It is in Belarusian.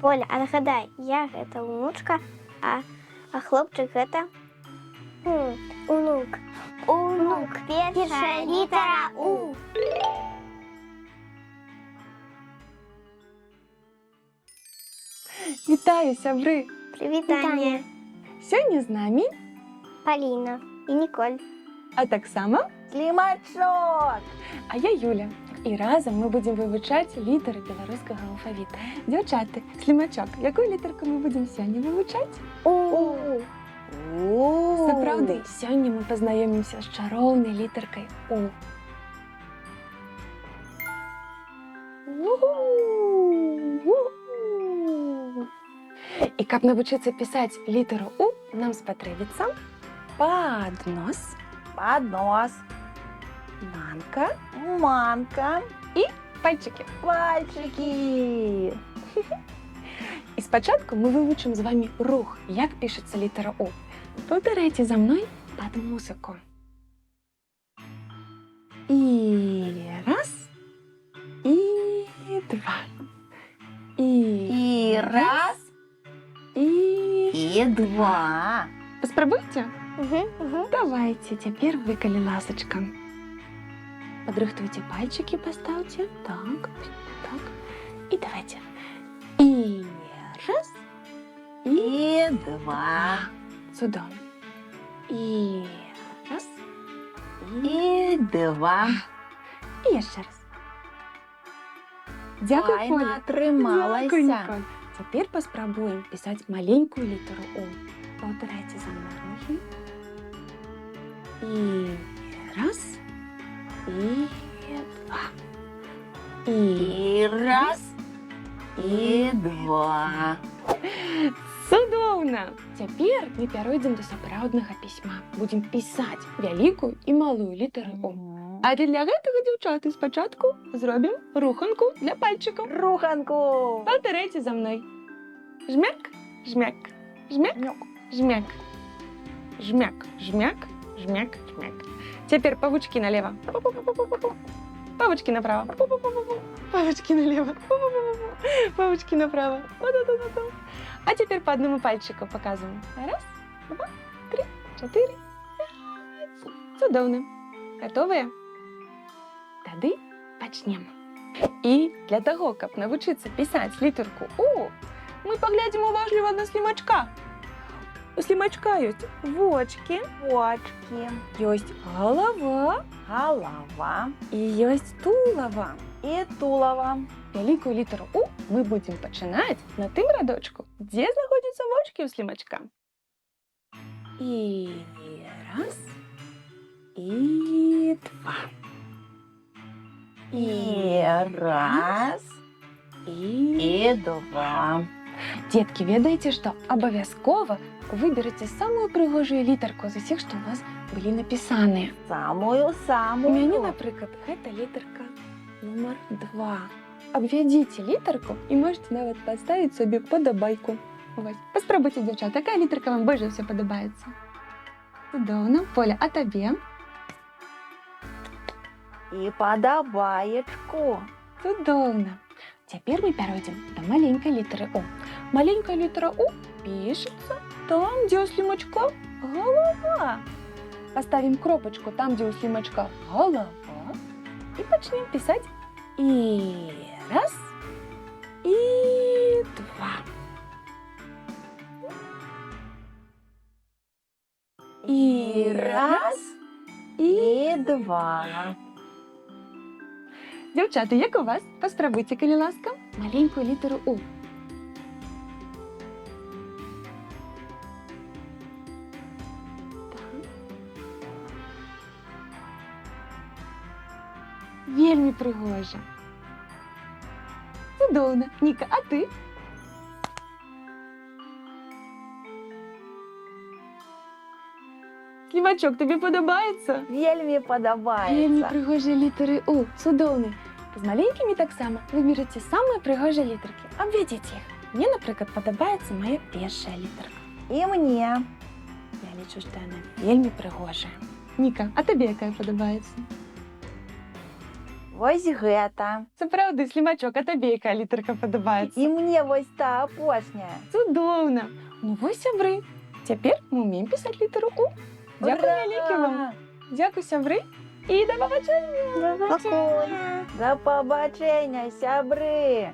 Оля, а нагадай, я гэта унучка, а хлопчык гэта унук. Унук. Першая літара У. Вітаю, сябры! Прывітанне. Сёння з намі, Поліна і Ніколь. а таксама Слімачок! а я Юля. І разам мы будзем вывучаць літары беларускага алфавіта. Дзяўчаты, Слімачок, якую літарку мы будзем сёння вывучаць? У. Сапраўды, сёння мы пазнаёмімся з чароўнай літаркай У. І каб навучыцца пісаць літару У, нам спатрэбіцца паднос, Поднос, манка, манка, пальчыкі. пальчики. І спачатку мы вывучым з вамі рух, як пішацца літара У. Паўтарайце за мной пад музыку. І раз, і два, И раз, і... и два. Паспрабуйце? Угу. Давайте, цяпер вы, калі ласачка. Падрыхтуйце пальчики, паставьте. Так, так. І давайте. І раз, И два. цудоўна. І раз, И два. і яшчэ раз. Дзякуй, Файна Поля. атрымалася. Дзякуй, Ніколь. Цяпер паспрабуем пісаць маленькую літару У. Паўтарайце за мной рухі. І раз, і два. И раз, и два. Цудоўна! Цяпер мы пяройдзем да сапраўднага пісьма. Будзем пісаць вялікую і малую літары У. А для гэтага, дзяўчаты, спачатку зробім руханку для пальчыкаў. Руханку. Паўтарайце за мной. Жмяк, жмяк, жмяк, жмяк, жмяк, жмяк, жмяк, жмяк. Цяпер павучкі налево. Пу-пу-пу-пу-пу-пу. Павучкі направо. Пу-пу-пу-пу-пу. Павучкі налево. Пу-пу-пу-пу-пу. Павучкі направо. Ту-ту-ту-ту. А цяпер па аднаму пальчыку паказваем. Раз, два, три, чатыры, пяць. Цудоўна. Гатовыя? Тады пачнем. І для таго, каб навучыцца пісаць літарку У, мы паглядзім уважліва на Слімачка. У Слімачка ёсць вочкі, Очки. ёсць галава Голова. і ёсць тулава. И тулово. Вялікую літару У мы будзем пачынаць на тым радочку, дзе знаходзяцца вочкі ў Слімачка. І раз, і два. И раз, І и два. Дзеткі, ведаеце, што абавязкова выберыце самую прыгожую літарку з усіх, што ў вас былі напісаныя. У Самую-самую. мяне, напрыклад, гэта літарка нумар 2. Абвядзіце літарку і можете нават паставіць собе падабайку. Вось. Паспрабуйце, дзяўчат, якая літарка вам больш за ўсё падабаецца? Цудоўна. Поля, а табе? И подобаечку. Цудоўна. Цяпер мы пяройдзем да маленькай літары У. Маленькая літара У пішацца там, дзе ў Слімачка галава. Паставім кропачку там, дзе ў Слімачка галава, і пачнем пісаць і раз, і два. І раз, И два. Дзяўчаты, як у вас? Паспрабуйце, калі ласка, маленькую літару У. Вельмі прыгожа. Цудоўна. Ніка, а ты? Слімачок, тобі падабаецца? Вельми Вельмі подобаецца. прыгожыя літары У, цудоўны. З маленькімі таксама выберыце самыя прыгожыя літаркі, абвядзіце іх. Мне, напрыклад, падабаецца моя першая літарка. И мне. Я лічу, што яна вельмі прыгожая. Ніка, а табе якая падабаецца? Вось гэта. Це правда, слімачок, а тобі яка літерка подобається? І мне вось та апошняя. Цудоўна. Ну вось, сябры, цяпер мы ўмеем пісаць літару У. Дзякуй Ура! вялікі вам. Дзякуй, сябры, і да пабачэння. Спокойно. Да пабачэння, сябры!